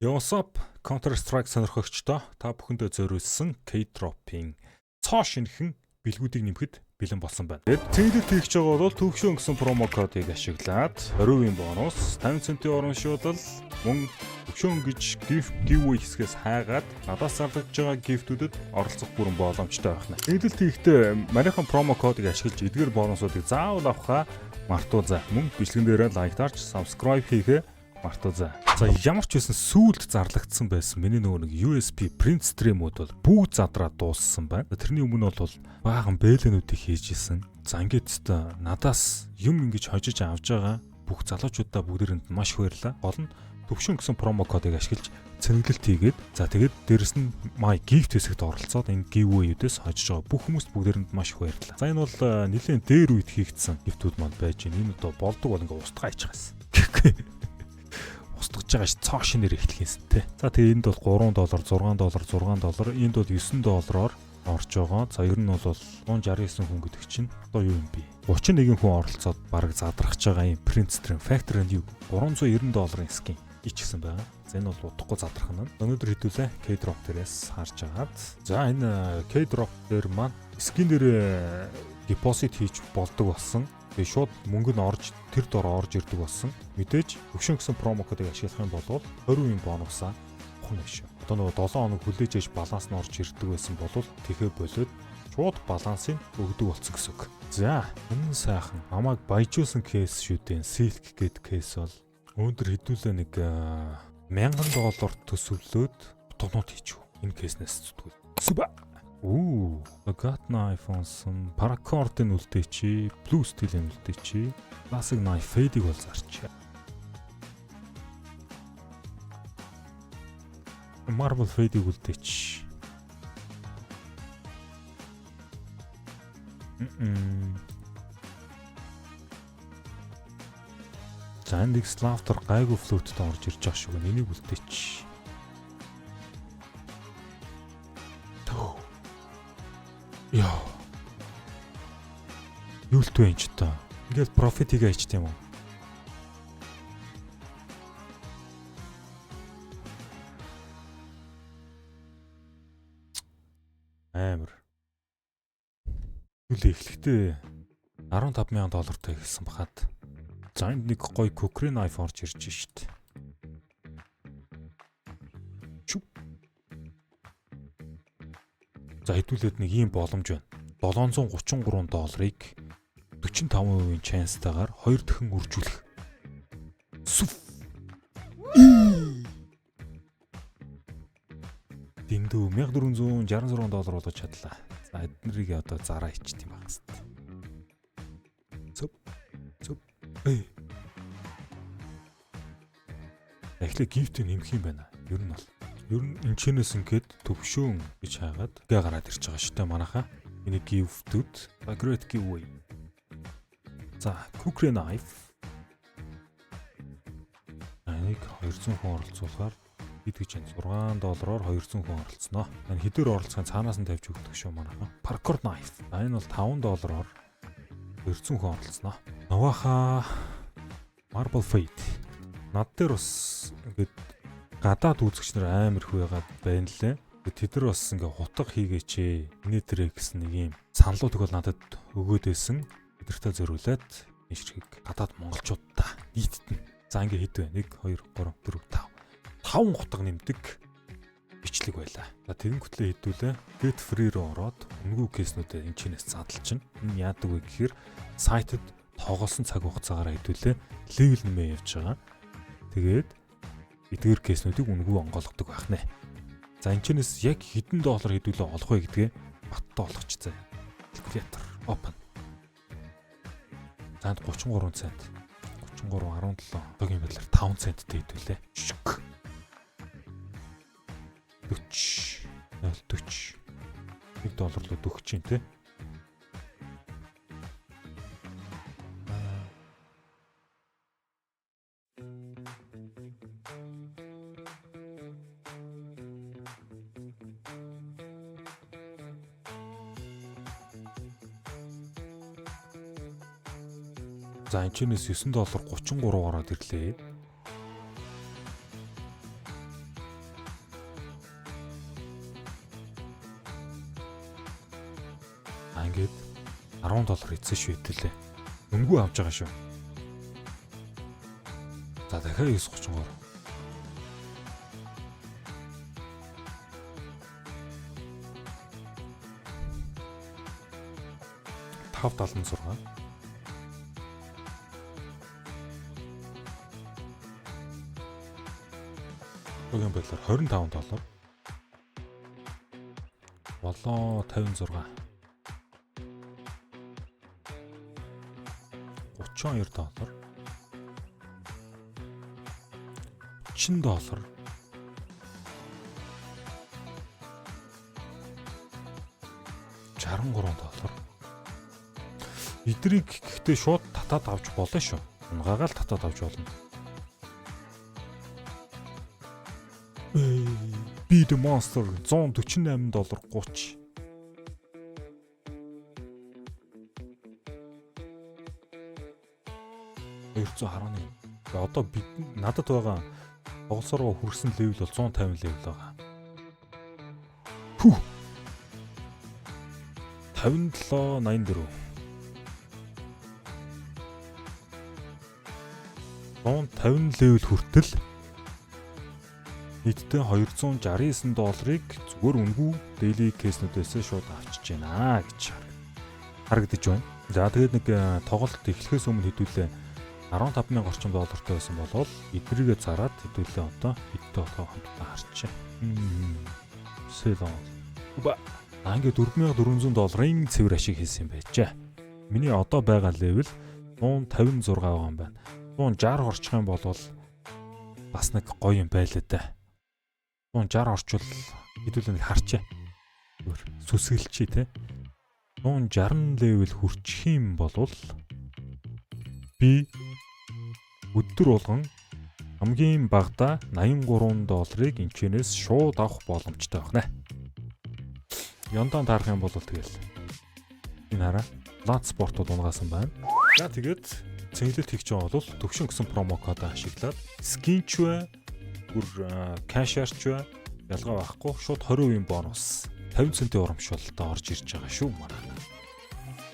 Yo, what's up? Counter-Strike сонирхогчдоо та бүхэндээ зориулсан K-Drop-ийн цоо шинэхэн бэлгүүдийг нэмэхэд бэлэн болсон байна. Тэнэлт хийх гэж байгаа бол төвшин гэсэн промо кодыг ашиглаад 20% бонус, 50 центийн урамшуулал, мөн төвшин гэж giveaway хэсгээс хайгаад надаас зарлагдж байгаа гифтүүдэд оролцох бүрэн боломжтой байна. Тэнэлт хийхдээ манайхан промо кодыг ашиглаж эдгээр бонусуудыг заавал авахаа мартуузаа. Мөн бичлэгэн дээрээ лайктаарч, subscribe хийхээ мартуузаа. За ямар ч байсан сүүлд зарлагдсан байсан миний нөгөө нэг USB print stream-ууд бол бүгд задраа дууссан байна. Тэрний өмнө бол баахан бэлэнүүдийг хийж исэн. За ингээд та надаас юм ингэж хожиж авч байгаа бүх залуучуудаа бүгдээрэнд маш их баярлалаа. Гол нь төвшин гэсэн промо кодыг ашиглаж цэнэглэлт хийгээд за тэгээд дээрэс нь my gift хэсэгт оролцоод энэ giveaway-үүдээс хожиж байгаа бүх хүмүүст бүгдээрэнд маш их баярлалаа. За энэ бол нэлээд дээр үед хийгдсэн gift-үүд манд байж байна. Энэ одоо болдог бол ингээ устгаа иччихсэн. Устгаж байгаа ш цоо шинээр эхлэхийнсэн те. За тэгээ энд бол $3, $6, энд бол $9 орж байгаа. За ер нь бол 169 хүн гэдэг чинь одоо юу юм бэ? 31 хүн оролцоод бараг задрахж байгаа юм print stream factor and you $390 скин ичсэн байгаа. За энэ бол удахгүй задрах нь. Өнөөдөр хэдүүлээ K-Drop дээрээс харж агаад. За энэ K-Drop дээр маань скин дээр deposit хийж болдог болсон. Тэгээ шууд мөнгө нь орж тэр дор орж ирдэг болсон. Мэдээж төвшин гэсэн промо кодыг ашиглах юм бол 20% бонусаа авах нь шүү. Одоо нөгөө 7 хоног хүлээж ээж баланс нь орж ирдэг байсан бол тэхээ болоод шууд балансыг өгдөг болсон гэсэн үг. За энэ сайхан намайг баяжуулсан кейс шүү дээ. Silk гэдэг кейс бол өнөөдөр хэдүүлээ нэг $1000 төсөвлөөд тоноод хийчихв. Энэ кейснээс зүтгүүл. Суба. I got knife on some paracord-ын үлдээчи, blue steel-ийн үлдээчи, classic knife fade-ийг бол зарчаа. Marble fade-ийг үлдээч. За энд Slavtor гайгүй flute-д орж ирж байгаа шүү. Энийг үлдээч. Яа. Юултгүй юм ч та. Ингээд профитиг айчт юм уу? Амар. Үл эхлэхдээ $15,000 ихсэн бахад. За энд нэг гоё cookery knife орж ирж шít. За хэдүүлээд нэг ийм боломж байна. $733-ыг 45% chance-тайгаар 2 дахин үржүүлэх. Дэндүү $1466 болж чадлаа. За эднэрийг одоо зараа ичт юм байна. Цөп. Эхлээ gift нэмэх юм байна. Ер нь бол ер нь энэчнээс ингээд төвшөөн гэж хаагаад гээ гараад ирж байгаа шүү дээ манайхаа. Энэ gift-үүд great giveaway. За cookery knife. Энийг 200 хүн оролцуулахаар хэд гэж байна? $6-оор 200 хүн оролцсноо. Энэ хэдээр оролцохын цаанаас нь тавьж өгдөг шүү манайхаа. Paracord knife. Энэ бол $5-оор 200 хүн оролцсноо. Навааха marble fade. Над дээр бас ингээд гадаад үзэгч нар амар их байгаад байна лээ. Тэд нар бас ингээ хутга хийгээч ээ. Тэрэ гэсэн нэг юм саналуудыг бол надад өгөөд байсан. Эдэртээ зөрүүлээд энэ ширхэг гадаад монголчуудаа нийтдээ. За ингээ хэд вэ? 1 2 3 4 5. 5 хутга нэмдэг бичлэг байлаа. За тэгэн хөтлөө хэдүүлээ. Get free руу ороод үнгүй кейснүүдэд энэ чинээс задлж чинь. Энэ яадаг вэ гэхээр сайтад тоогоосон цаг хугацаагаар хэдүүлээ level нэмээ явж байгаа. Тэгээд эдгээр кейснүүдийг үнгүй онгойлгодог байх нэ. За энэчнээс яг хэдэн доллар хэдүүлээ олох вэ гэдгээ баттай олгоч заа. Calculator open. За 33 цент. 33.17. Одоогийн байдлаар 5 центтэй хэдүүлээ. 40. 0.40. $1 руу өгч чинь те. За энэчнээс $9.33 ороод ирлээ. Ингээд $10 эзэн шүү хэдэлээ. Үнгүй авч байгаа шүү. За дахиад 9.33. $5.76. Өгийн байдлаар $25. Болоо $56. $32. $30. $63. Эдрийг гэхдээ шууд татаад авч болно шүү. Унгаагаал татаад авч болно. Be the monster $148.30. Одоо бид надад байгаа тоглосороо хүрсэн левел бол 150 левел байгаа. 57.84. 150 левел хүртэл нийтдээ $269 зүгээр үнгүй daily case-нүүдээс шууд авчиж байна гэж харагдаж байна. За тэгээд нэг тоглолт эхлэхээс өмнө хэдүүлээ $15,000 орчим доллартай байсан болол эдрийгээ зараад хэдүүлээ одоо бидтэй хамтдаа харчаа. Сэлон. Ингээд $4,400 цэвэр ашиг хийсэн юм байжээ. Миний одоо байгаа левел 156 байгаа юм байна. 160 орчих юм бол бас нэг гоё юм байлаа да. 160 орчвол хэдүүлээ нэг харчаа. Сүсгэлчий те. 160 левел хүрчих юм бол би өдөр болгон хамгийн багадаа $83 энчнээс шууд авах боломжтой байна. Яндан таарах юм бол тэгэл энэ хараа Lance Sport-ууд унгаасан байна. За тэгээд цэнгэлэлт хийж байгаа бол төвшин гэсэн промо код ашиглаад скинч вэ бүр кашарч вэ ялгаа байхгүй шууд 20% бонус 50 центийн урамшуулалтаа орж ирж байгаа шүү манай.